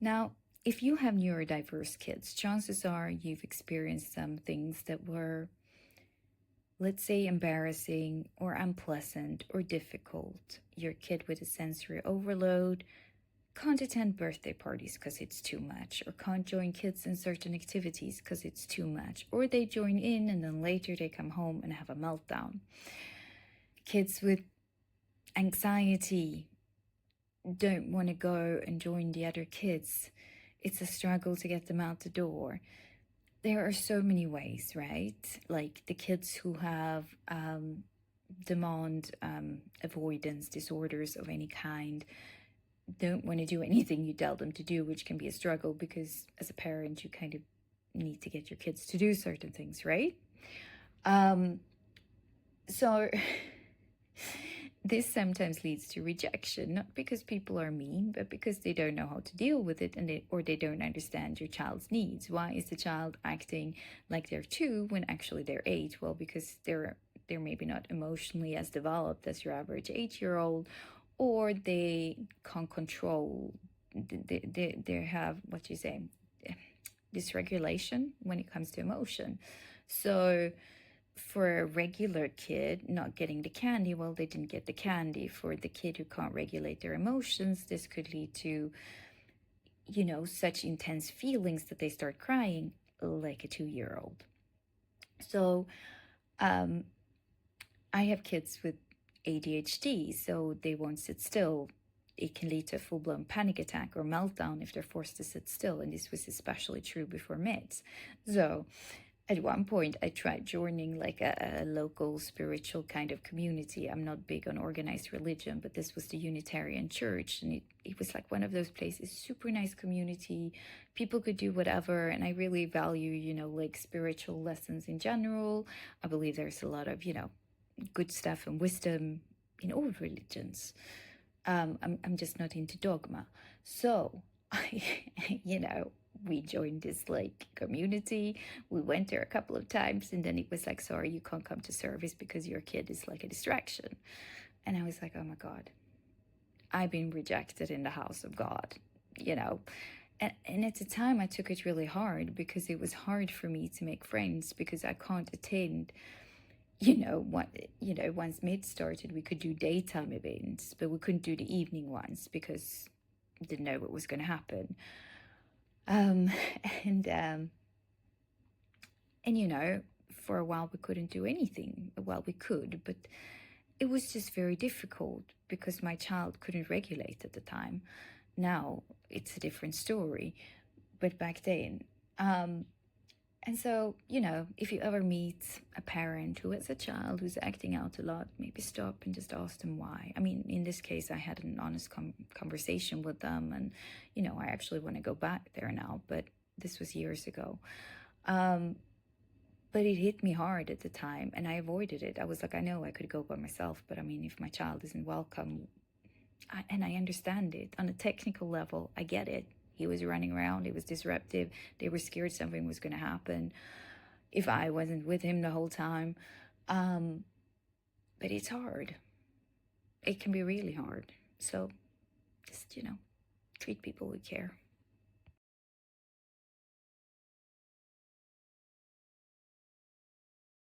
Now, if you have neurodiverse kids, chances are you've experienced some things that were, let's say, embarrassing or unpleasant or difficult. Your kid with a sensory overload can't attend birthday parties because it's too much, or can't join kids in certain activities because it's too much, or they join in and then later they come home and have a meltdown. Kids with anxiety don't want to go and join the other kids. It's a struggle to get them out the door. There are so many ways, right? Like the kids who have demand avoidance disorders of any kind don't want to do anything you tell them to do, which can be a struggle because as a parent, you kind of need to get your kids to do certain things, right? So this sometimes leads to rejection, not because people are mean, but because they don't know how to deal with it, and they don't understand your child's needs. Why is the child acting like they're 2 when actually they're 8? Well, because they're maybe not emotionally as developed as your average 8-year-old, or they can't control. They have, what you say, dysregulation when it comes to emotion. So for a regular kid not getting the candy, well, they didn't get the candy. For the kid who can't regulate their emotions, this could lead to, such intense feelings that they start crying like a 2-year-old. So I have kids with ADHD, so they won't sit still. It can lead to a full-blown panic attack or meltdown if they're forced to sit still, and this was especially true before meds. So at one point, I tried joining like a local spiritual kind of community. I'm not big on organized religion, but this was the Unitarian Church. And it was like one of those places, super nice community. People could do whatever. And I really value, like spiritual lessons in general. I believe there's a lot of, good stuff and wisdom in all religions. I'm just not into dogma. So, we joined this like community. We went there a couple of times, and then it was like, sorry, you can't come to service because your kid is like a distraction. And I was like, oh my God, I've been rejected in the house of God, And at the time, I took it really hard because it was hard for me to make friends because I can't attend. Once mid started, we could do daytime events, but we couldn't do the evening ones because we didn't know what was going to happen. And for a while we couldn't do anything. Well, we could, but it was just very difficult because my child couldn't regulate at the time. Now it's a different story, but back then, and so, if you ever meet a parent who has a child who's acting out a lot, maybe stop and just ask them why. I mean, in this case, I had an honest conversation with them, and, I actually want to go back there now, but this was years ago. But it hit me hard at the time, and I avoided it. I was like, I know I could go by myself, but I mean, if my child isn't welcome, and I understand it on a technical level, I get it. He was running around. It was disruptive. They were scared something was going to happen if I wasn't with him the whole time. But it's hard. It can be really hard. So just, treat people with care.